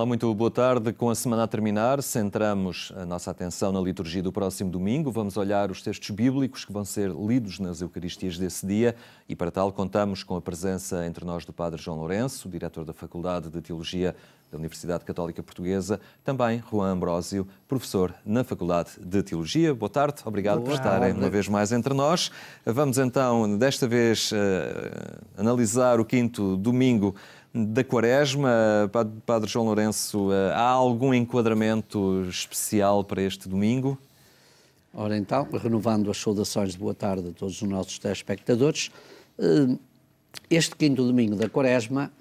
Olá, muito boa tarde. Com a semana a terminar, centramos a nossa atenção na liturgia do próximo domingo. Vamos olhar os textos bíblicos que vão ser lidos nas Eucaristias desse dia e, para tal, contamos com a presença entre nós do Padre João Lourenço, diretor da Faculdade de Teologia da Universidade Católica Portuguesa, também Juan Ambrósio, professor na Faculdade de Teologia. Boa tarde, obrigado por estarem uma vez mais entre nós. Vamos então, desta vez, analisar o quinto domingo da Quaresma. Padre João Lourenço, há algum enquadramento especial para este domingo? Ora então, renovando as saudações de boa tarde a todos os nossos telespectadores, este quinto domingo da Quaresma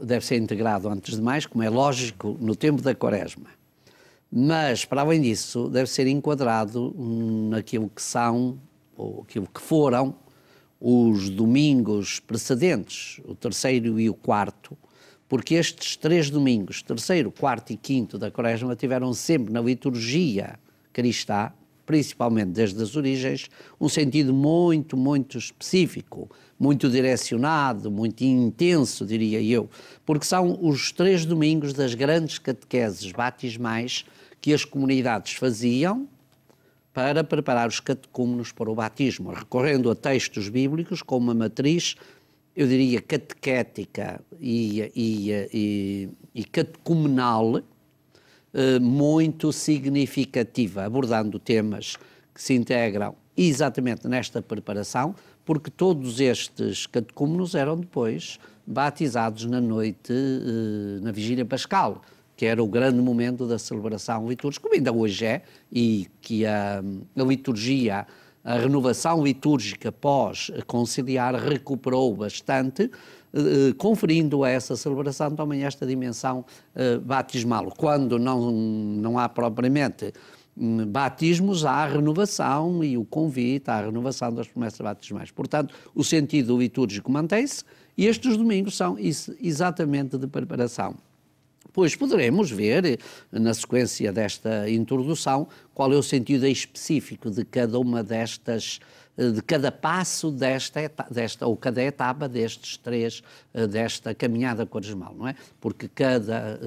deve ser integrado, antes de mais, como é lógico, no tempo da Quaresma. Mas, para além disso, deve ser enquadrado naquilo que são, ou aquilo que foram, os domingos precedentes, o terceiro e o quarto, porque estes três domingos, terceiro, quarto e quinto da Quaresma, tiveram sempre na liturgia cristã, principalmente desde as origens, um sentido muito, muito específico, muito direcionado, muito intenso, diria eu, porque são os três domingos das grandes catequeses batismais que as comunidades faziam para preparar os catecúmenos para o batismo, recorrendo a textos bíblicos com uma matriz, eu diria, catequética e catecumenal, muito significativa, abordando temas que se integram exatamente nesta preparação, porque todos estes catecúmenos eram depois batizados na noite, na Vigília Pascal, que era o grande momento da celebração litúrgica, como ainda hoje é, e que a liturgia, a renovação litúrgica pós-conciliar recuperou bastante, conferindo a essa celebração também esta dimensão batismal. Quando não há propriamente batismos, há a renovação e o convite à renovação das promessas batismais. Portanto, o sentido litúrgico mantém-se e estes domingos são exatamente de preparação. Pois poderemos ver, na sequência desta introdução, qual é o sentido específico de cada uma destas, de cada passo ou cada etapa destes três, desta caminhada quaresmal, não é? Porque cada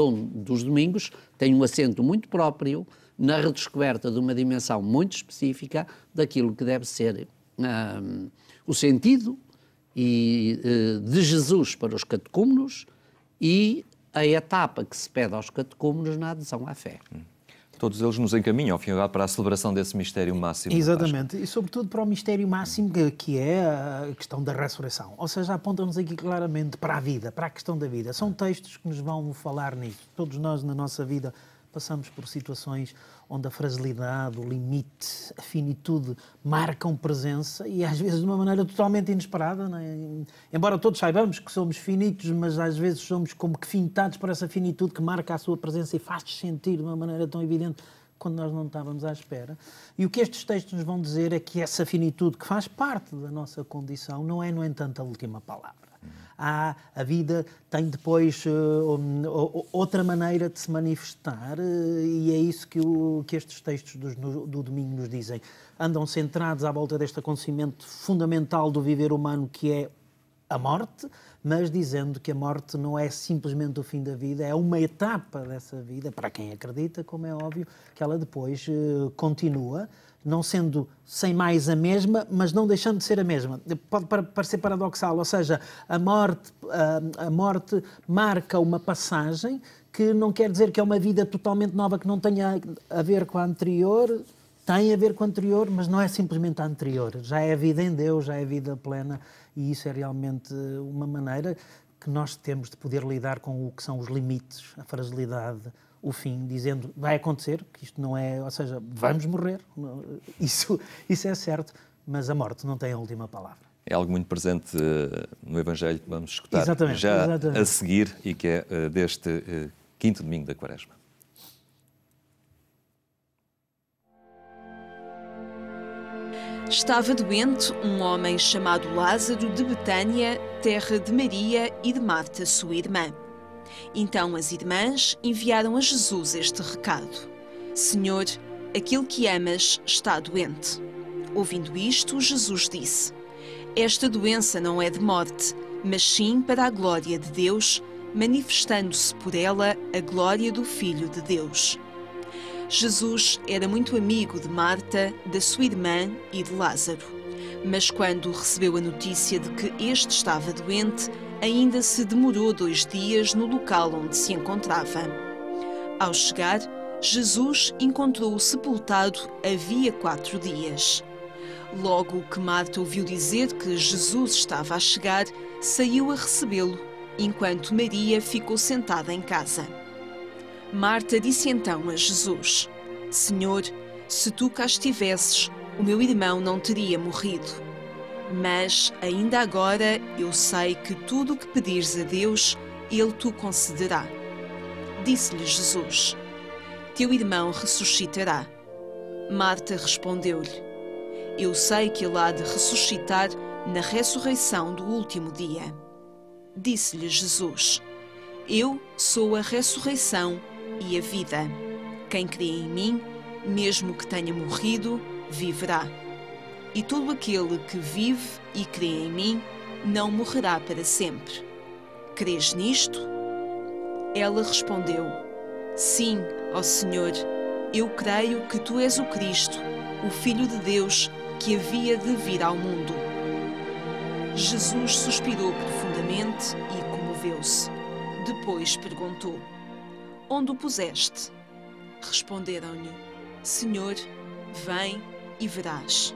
um dos domingos tem um acento muito próprio na redescoberta de uma dimensão muito específica daquilo que deve ser o sentido de Jesus para os catecúmenos e a etapa que se pede aos catecúmenos na adesão à fé. Todos eles nos encaminham, ao fim e ao cabo, para a celebração desse mistério máximo. Exatamente, e sobretudo para o mistério máximo que é a questão da ressurreição. Ou seja, apontam-nos aqui claramente para a vida, para a questão da vida. São textos que nos vão falar nisso. Todos nós, na nossa vida, passamos por situações onde a fragilidade, o limite, a finitude marcam presença e às vezes de uma maneira totalmente inesperada, não é? Embora todos saibamos que somos finitos, mas às vezes somos como que fintados por essa finitude que marca a sua presença e faz-nos sentir de uma maneira tão evidente quando nós não estávamos à espera. E o que estes textos nos vão dizer é que essa finitude que faz parte da nossa condição não é, no entanto, a última palavra. A vida tem depois outra maneira de se manifestar e é isso que estes textos do domingo nos dizem. Andam centrados à volta deste acontecimento fundamental do viver humano que é a morte, mas dizendo que a morte não é simplesmente o fim da vida, é uma etapa dessa vida, para quem acredita, como é óbvio, que ela depois continua, não sendo sem mais a mesma, mas não deixando de ser a mesma. Pode parecer paradoxal, ou seja, a morte marca uma passagem que não quer dizer que é uma vida totalmente nova, que não tenha a ver com a anterior, tem a ver com a anterior, mas não é simplesmente a anterior. Já é a vida em Deus, já é a vida plena, e isso é realmente uma maneira que nós temos de poder lidar com o que são os limites, a fragilidade, o fim, dizendo vai acontecer, que isto não é, ou seja, vamos morrer, isso é certo, mas a morte não tem a última palavra. É algo muito presente no Evangelho que vamos escutar exatamente. a seguir e que é deste quinto domingo da Quaresma. Estava doente um homem chamado Lázaro de Betânia, terra de Maria e de Marta, sua irmã. Então as irmãs enviaram a Jesus este recado: Senhor, aquele que amas está doente. Ouvindo isto, Jesus disse: Esta doença não é de morte, mas sim para a glória de Deus, manifestando-se por ela a glória do Filho de Deus. Jesus era muito amigo de Marta, da sua irmã e de Lázaro, mas quando recebeu a notícia de que este estava doente, ainda se demorou 2 dias no local onde se encontrava. Ao chegar, Jesus encontrou-o sepultado havia 4 dias. Logo que Marta ouviu dizer que Jesus estava a chegar, saiu a recebê-lo, enquanto Maria ficou sentada em casa. Marta disse então a Jesus: Senhor, se tu cá estivesses, o meu irmão não teria morrido. Mas, ainda agora, eu sei que tudo o que pedires a Deus, Ele te concederá. Disse-lhe Jesus: Teu irmão ressuscitará. Marta respondeu-lhe: Eu sei que ele há de ressuscitar na ressurreição do último dia. Disse-lhe Jesus: Eu sou a ressurreição e a vida. Quem crê em mim, mesmo que tenha morrido, viverá. E todo aquele que vive e crê em mim, não morrerá para sempre. Crês nisto? Ela respondeu: Sim, ó Senhor, eu creio que tu és o Cristo, o Filho de Deus, que havia de vir ao mundo. Jesus suspirou profundamente e comoveu-se. Depois perguntou: Onde o puseste? Responderam-lhe: Senhor, vem e verás.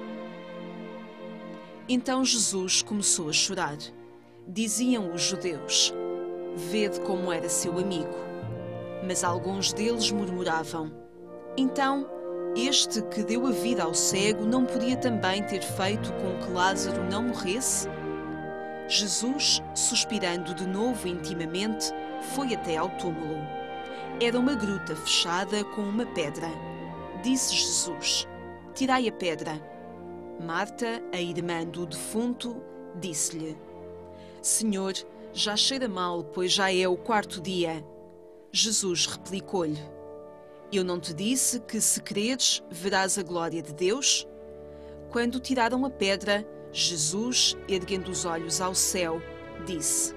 Então Jesus começou a chorar. Diziam os judeus: Vede como era seu amigo. Mas alguns deles murmuravam: Então, este que deu a vida ao cego não podia também ter feito com que Lázaro não morresse? Jesus, suspirando de novo intimamente, foi até ao túmulo. Era uma gruta fechada com uma pedra. Disse Jesus: Tirai a pedra. Marta, a irmã do defunto, disse-lhe: Senhor, já cheira mal, pois já é o 4º dia. Jesus replicou-lhe: Eu não te disse que, se creres, verás a glória de Deus? Quando tiraram a pedra, Jesus, erguendo os olhos ao céu, disse: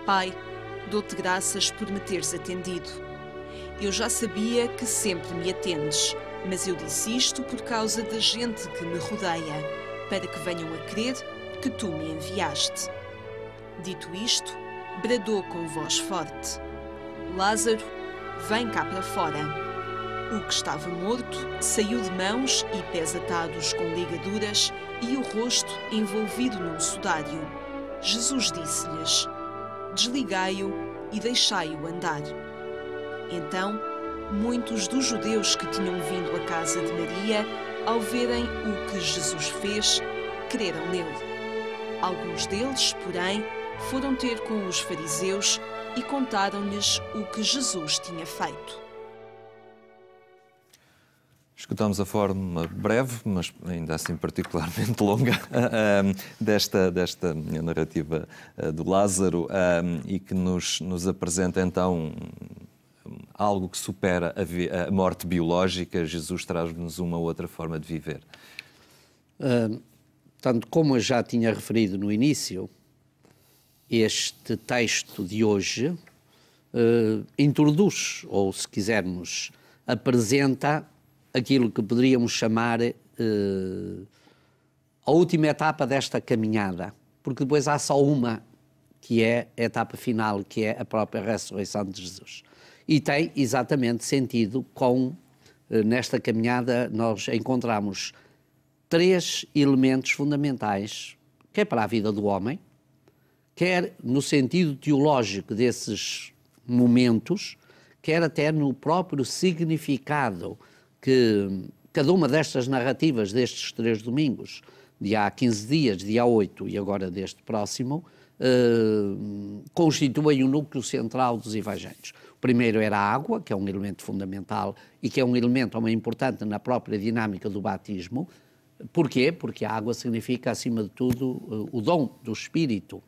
Pai, dou-te graças por me teres atendido. Eu já sabia que sempre me atendes, mas eu disse isto por causa da gente que me rodeia, para que venham a crer que tu me enviaste. Dito isto, bradou com voz forte: Lázaro, vem cá para fora. O que estava morto saiu de mãos e pés atados com ligaduras e o rosto envolvido num sudário. Jesus disse-lhes: Desligai-o e deixai-o andar. Então, muitos dos judeus que tinham vindo à casa de Maria, ao verem o que Jesus fez, creram nele. Alguns deles, porém, foram ter com os fariseus e contaram-lhes o que Jesus tinha feito. Escutamos a forma breve, mas ainda assim particularmente longa, desta narrativa do Lázaro e que nos apresenta então algo que supera a morte biológica. Jesus traz-nos uma outra forma de viver. Tanto como eu já tinha referido no início, este texto de hoje introduz, ou se quisermos, apresenta aquilo que poderíamos chamar a última etapa desta caminhada, porque depois há só uma, que é a etapa final, que é a própria ressurreição de Jesus. E tem exatamente sentido com, nesta caminhada, nós encontramos 3 elementos fundamentais, quer para a vida do homem, quer no sentido teológico desses momentos, quer até no próprio significado que cada uma destas narrativas destes 3 domingos, de há 15 dias, de há 8 e agora deste próximo, constituem o núcleo central dos evangelhos. O primeiro era a água, que é um elemento fundamental e que é um elemento também importante na própria dinâmica do batismo. Porquê? Porque a água significa, acima de tudo, o dom do Espírito.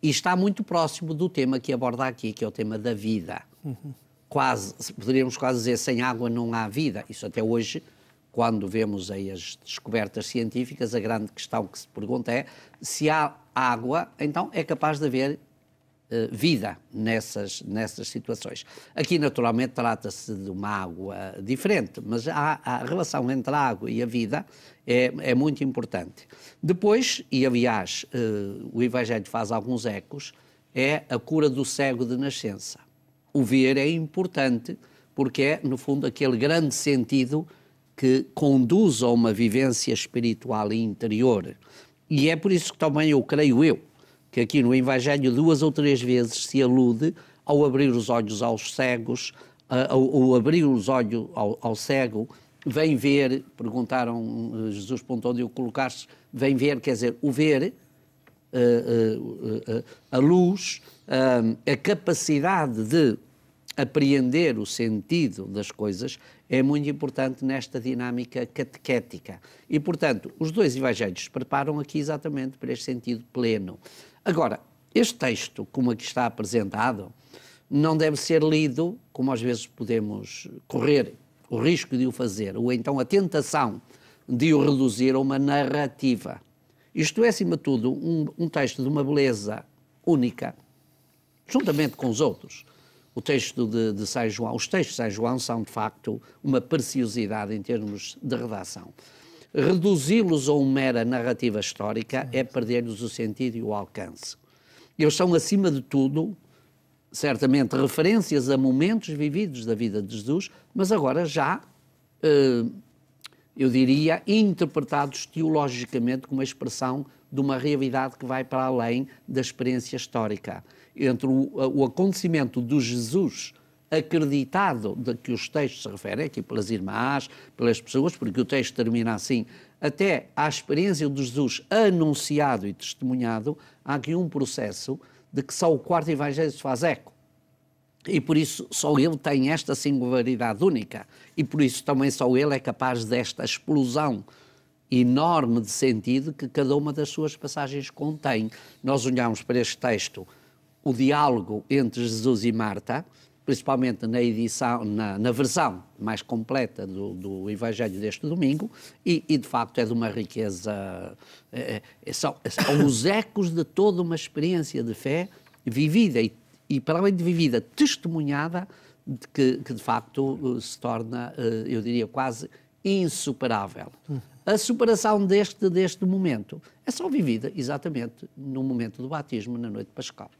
E está muito próximo do tema que aborda aqui, que é o tema da vida. Poderíamos quase dizer, sem água não há vida. Isso até hoje, quando vemos aí as descobertas científicas, a grande questão que se pergunta é: se há água, então é capaz de haver vida nessas situações. Aqui, naturalmente, trata-se de uma água diferente, mas a relação entre a água e a vida é muito importante. Depois, e aliás, o Evangelho faz alguns ecos, é a cura do cego de nascença. O ver é importante porque é, no fundo, aquele grande sentido que conduz a uma vivência espiritual e interior. E é por isso que também eu creio que aqui no Evangelho 2 ou 3 vezes se alude ao abrir os olhos aos cegos, ao abrir os olhos ao cego, vem ver, perguntaram, Jesus perguntou onde o colocaste, vem ver, quer dizer, o ver, a luz, a capacidade de apreender o sentido das coisas é muito importante nesta dinâmica catequética. E, portanto, os dois evangelhos preparam aqui exatamente para este sentido pleno. Agora, este texto, como aqui está apresentado, não deve ser lido, como às vezes podemos correr o risco de o fazer, ou então a tentação de o reduzir a uma narrativa. Isto é, acima de tudo, um texto de uma beleza única, juntamente com os outros. O texto de São João, os textos de São João são, de facto, uma preciosidade em termos de redação. Reduzi-los a uma mera narrativa histórica é perder-lhes o sentido e o alcance. Eles são, acima de tudo, certamente, referências a momentos vividos da vida de Jesus, mas agora já, eu diria, interpretados teologicamente como a expressão de uma realidade que vai para além da experiência histórica. Entre o acontecimento do Jesus acreditado de que os textos se referem, aqui pelas irmãs, pelas pessoas, porque o texto termina assim, até à experiência de Jesus anunciado e testemunhado, há aqui um processo de que só o quarto evangelho se faz eco. E por isso só ele tem esta singularidade única. E por isso também só ele é capaz desta explosão enorme de sentido que cada uma das suas passagens contém. Nós olhamos para este texto, o diálogo entre Jesus e Marta, principalmente na edição, na versão mais completa do Evangelho deste domingo, e de facto é de uma riqueza, são os ecos de toda uma experiência de fé vivida e para além de vivida, testemunhada, que de facto se torna, eu diria, quase insuperável. A superação deste momento é só vivida exatamente no momento do batismo, na noite pascal.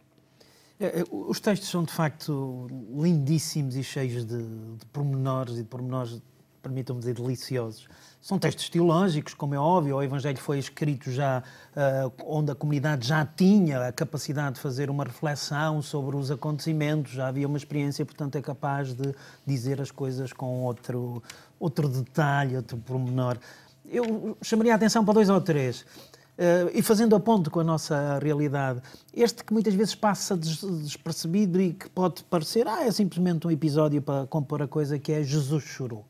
Os textos são, de facto, lindíssimos e cheios de pormenores, e de pormenores, permitam-me dizer, deliciosos. São textos teológicos, como é óbvio, o Evangelho foi escrito já onde a comunidade já tinha a capacidade de fazer uma reflexão sobre os acontecimentos, já havia uma experiência, portanto é capaz de dizer as coisas com outro detalhe, outro pormenor. Eu chamaria a atenção para 2 ou 3. E fazendo a ponte com a nossa realidade, este que muitas vezes passa despercebido e que pode parecer, é simplesmente um episódio para compor a coisa, que é Jesus chorou.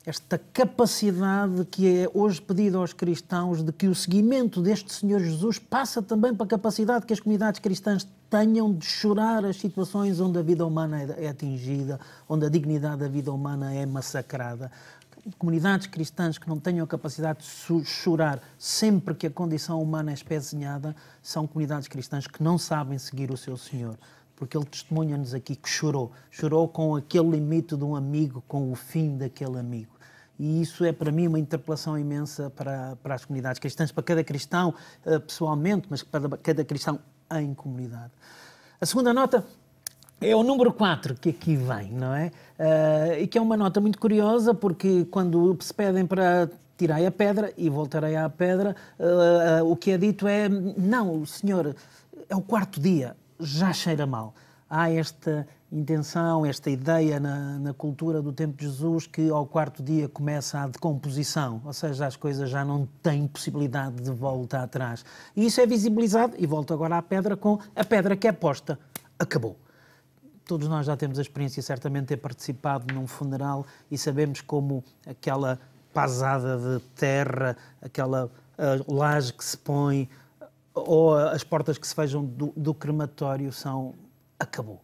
Esta capacidade que é hoje pedida aos cristãos de que o seguimento deste Senhor Jesus passa também para a capacidade que as comunidades cristãs tenham de chorar as situações onde a vida humana é atingida, onde a dignidade da vida humana é massacrada. Comunidades cristãs que não tenham a capacidade de chorar sempre que a condição humana é espezinhada são comunidades cristãs que não sabem seguir o seu Senhor, porque ele testemunha-nos aqui que chorou com aquele limite de um amigo, com o fim daquele amigo. E isso é para mim uma interpelação imensa para as comunidades cristãs, para cada cristão pessoalmente, mas para cada cristão em comunidade. A segunda nota é o número 4 que aqui vem, não é? E que é uma nota muito curiosa, porque quando se pedem para tirar a pedra, e voltarei à pedra, o que é dito é, não, Senhor, é o 4º dia, já cheira mal. Há esta intenção, esta ideia na cultura do tempo de Jesus que ao 4º dia começa a decomposição, ou seja, as coisas já não têm possibilidade de volta atrás. E isso é visibilizado, e volto agora à pedra, com a pedra que é posta. Acabou. Todos nós já temos a experiência, certamente, de ter participado num funeral e sabemos como aquela pasada de terra, aquela laje que se põe, ou as portas que se fecham do crematório são... acabou.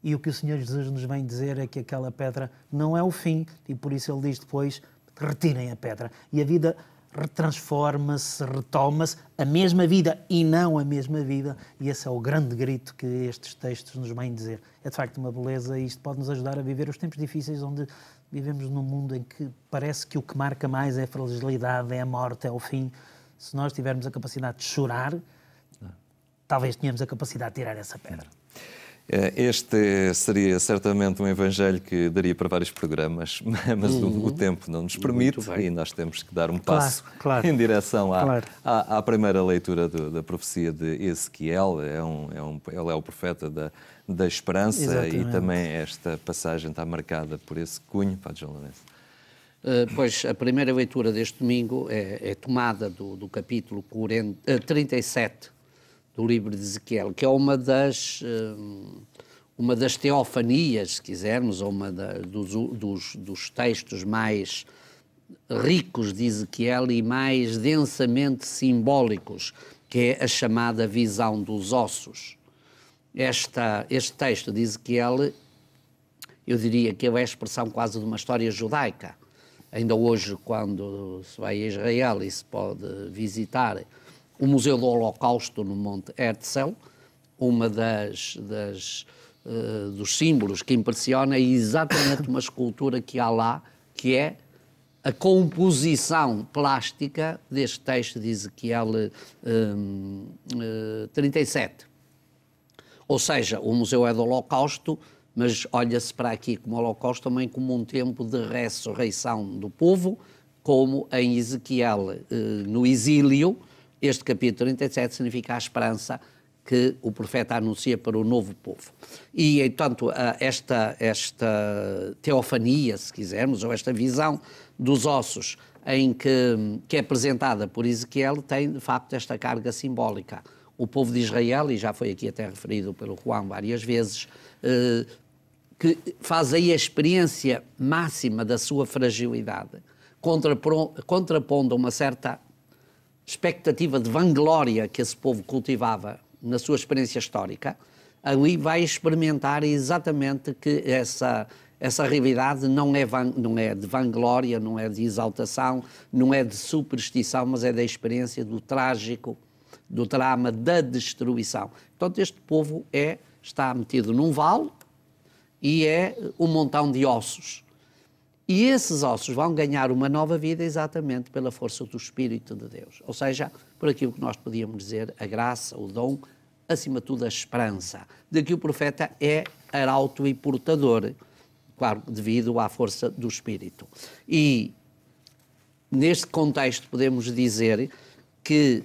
E o que o Senhor Jesus nos vem dizer é que aquela pedra não é o fim, e por isso ele diz depois, retirem a pedra. E a vida retransforma-se, retoma-se a mesma vida e não a mesma vida, e esse é o grande grito que estes textos nos vêm dizer. É de facto uma beleza e isto pode nos ajudar a viver os tempos difíceis onde vivemos num mundo em que parece que o que marca mais é a fragilidade, é a morte, é o fim. Se nós tivermos a capacidade de chorar, talvez tenhamos a capacidade de tirar essa pedra. Este seria certamente um evangelho que daria para vários programas, mas o tempo não nos permite e nós temos que dar um passo em direção à primeira leitura da profecia de Ezequiel. Ele é o profeta da esperança. Exatamente. E também esta passagem está marcada por esse cunho. Padre João Lourenço. Pois a primeira leitura deste domingo é tomada do capítulo 37 do livro de Ezequiel, que é uma das teofanias, se quisermos, ou dos textos mais ricos de Ezequiel e mais densamente simbólicos, que é a chamada visão dos ossos. Este texto de Ezequiel, eu diria que é a expressão quase de uma história judaica. Ainda hoje, quando se vai a Israel e se pode visitar o Museu do Holocausto no Monte Herzl, uma dos símbolos que impressiona é exatamente uma escultura que há lá, que é a composição plástica deste texto de Ezequiel 37. Ou seja, o museu é do Holocausto, mas olha-se para aqui como Holocausto também como um tempo de ressurreição do povo, como em Ezequiel no exílio. Este capítulo 37 significa a esperança que o profeta anuncia para o novo povo. E, portanto, esta teofania, se quisermos, ou esta visão dos ossos que é apresentada por Ezequiel, tem, de facto, esta carga simbólica. O povo de Israel, e já foi aqui até referido pelo Juan várias vezes, que faz aí a experiência máxima da sua fragilidade, contrapondo uma certa expectativa de vanglória que esse povo cultivava na sua experiência histórica, ali vai experimentar exatamente que essa realidade não é de vanglória, não é de exaltação, não é de superstição, mas é da experiência do trágico, do drama da destruição. Portanto, este povo está metido num vale e é um montão de ossos. E esses ossos vão ganhar uma nova vida exatamente pela força do Espírito de Deus. Ou seja, por aquilo que nós podíamos dizer, a graça, o dom, acima de tudo a esperança, de que o profeta é arauto e portador, claro, devido à força do Espírito. E, neste contexto, podemos dizer que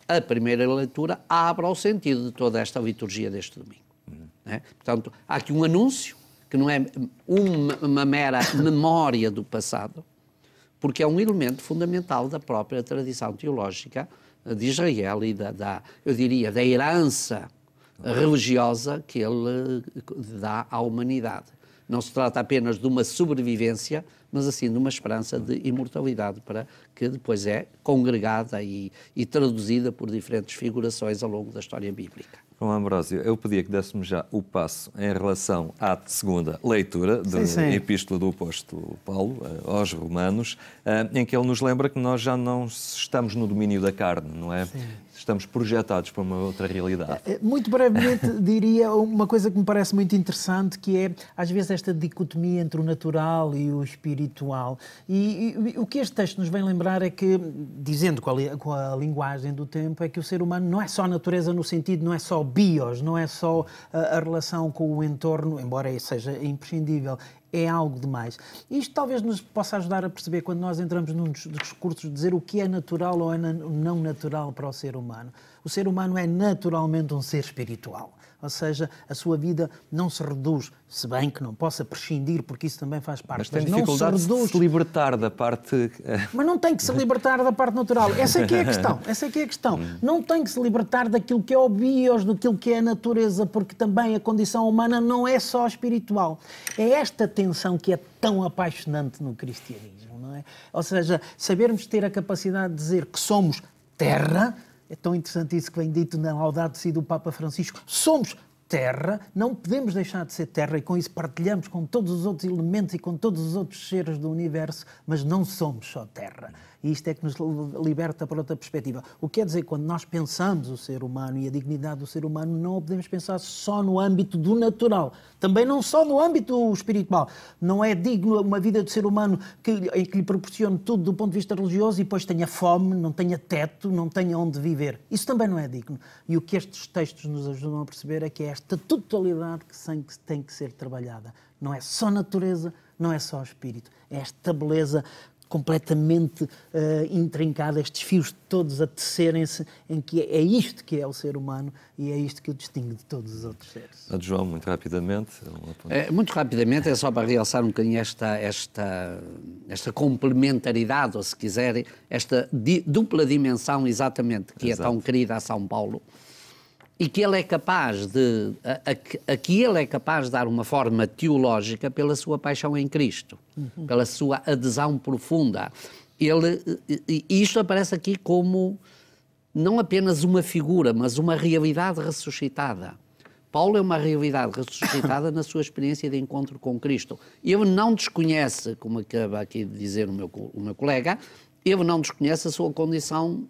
a primeira leitura abre ao sentido de toda esta liturgia deste domingo. Né? Portanto, há aqui um anúncio, que não é uma mera memória do passado, porque é um elemento fundamental da própria tradição teológica de Israel e eu diria, da herança religiosa que ele dá à humanidade. Não se trata apenas de uma sobrevivência, mas assim de uma esperança de imortalidade, para que depois é congregada e traduzida por diferentes figurações ao longo da história bíblica. João Ambrósio, eu pedia que dessemos já o passo em relação à segunda leitura da Epístola do Apóstolo Paulo aos Romanos, em que ele nos lembra que nós já não estamos no domínio da carne, não é? Sim. Estamos projetados para uma outra realidade. Muito brevemente diria uma coisa que me parece muito interessante, que é, às vezes, esta dicotomia entre o natural e o espiritual. E o que este texto nos vem lembrar é que, dizendo com a linguagem do tempo, é que o ser humano não é só natureza no sentido, não é só bios, não é só a relação com o entorno, embora seja imprescindível, é algo demais. Isto talvez nos possa ajudar a perceber, quando nós entramos num discurso de dizer o que é natural ou é não natural para o ser humano. O ser humano é naturalmente um ser espiritual. Ou seja, a sua vida não se reduz, se bem que não possa prescindir, porque isso também faz parte. Mas tem dificuldade de se libertar da parte... Mas não tem que se libertar da parte natural. Essa é que é a questão. Essa é que é a questão. Não tem que se libertar daquilo que é o bios, daquilo que é a natureza, porque também a condição humana não é só espiritual. É esta tensão que é tão apaixonante no cristianismo, não é? Ou seja, sabermos ter a capacidade de dizer que somos terra. É tão interessante isso que vem dito na Laudato Si do Papa Francisco. Somos terra, não podemos deixar de ser terra, e com isso partilhamos com todos os outros elementos e com todos os outros seres do universo, mas não somos só terra. e isto é que nos liberta para outra perspectiva. O que quer dizer, quando nós pensamos o ser humano e a dignidade do ser humano, não podemos pensar só no âmbito do natural, também não só no âmbito espiritual. Não é digno uma vida do ser humano que lhe proporcione tudo do ponto de vista religioso e depois tenha fome, não tenha teto, não tenha onde viver. Isso também não é digno. E o que estes textos nos ajudam a perceber é que é esta totalidade que tem que ser trabalhada. Não é só natureza, não é só espírito. É esta beleza completamente intrincada, estes fios todos a tecerem-se, em que é isto que é o ser humano e é isto que o distingue de todos os outros seres. João, muito rapidamente. Muito rapidamente, é só para realçar um bocadinho esta complementaridade, ou se quiserem, esta dupla dimensão exatamente, que é tão querida a São Paulo, e que ele é capaz que ele é capaz de dar uma forma teológica pela sua paixão em Cristo, pela sua adesão profunda. Isto aparece aqui como não apenas uma figura, mas uma realidade ressuscitada. Paulo é uma realidade ressuscitada na sua experiência de encontro com Cristo. Ele não desconhece, como acaba aqui de dizer o meu colega, ele não desconhece a sua condição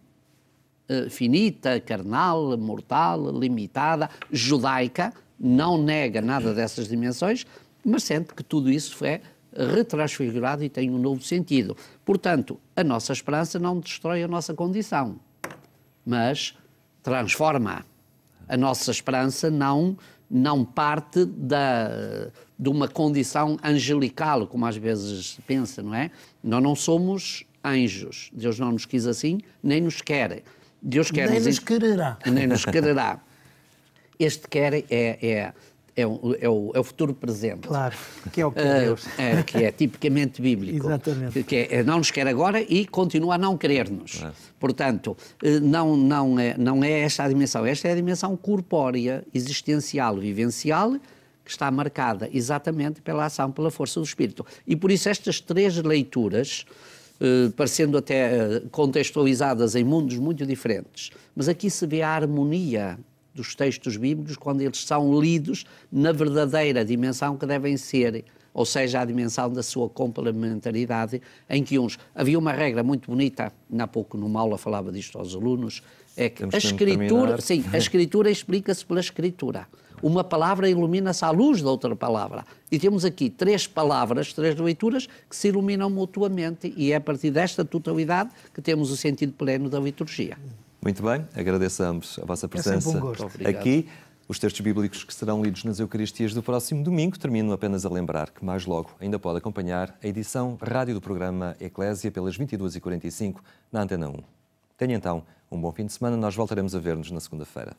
finita, carnal, mortal, limitada, judaica, não nega nada dessas dimensões, mas sente que tudo isso é retransfigurado e tem um novo sentido. Portanto, a nossa esperança não destrói a nossa condição, mas transforma. A nossa esperança não parte de uma condição angelical, como às vezes pensa, não é? Nós não somos anjos. Deus não nos quis assim, nem nos quer. Deus quer nem nos quererá. Nem nos quererá. Este quer é o futuro presente. Claro, que é o que é Deus. Que é tipicamente bíblico. Exatamente. Que não nos quer agora e continua a não querer-nos. Portanto, não é esta a dimensão. Esta é a dimensão corpórea, existencial, vivencial, que está marcada exatamente pela ação, pela força do Espírito. E por isso estas três leituras, parecendo até contextualizadas em mundos muito diferentes, mas aqui se vê a harmonia dos textos bíblicos quando eles são lidos na verdadeira dimensão que devem ser, ou seja, a dimensão da sua complementaridade, em que havia uma regra muito bonita, há pouco numa aula falava disto aos alunos, é que a Escritura explica-se pela Escritura. Uma palavra ilumina-se à luz da outra palavra. E temos aqui três palavras, três leituras, que se iluminam mutuamente, e é a partir desta totalidade que temos o sentido pleno da liturgia. Muito bem, agradeço a ambos a vossa presença aqui. Os textos bíblicos que serão lidos nas Eucaristias do próximo domingo. Termino apenas a lembrar que mais logo ainda pode acompanhar a edição rádio do programa Eclésia pelas 22h45 na Antena 1. Tenha então um bom fim de semana, nós voltaremos a ver-nos na segunda-feira.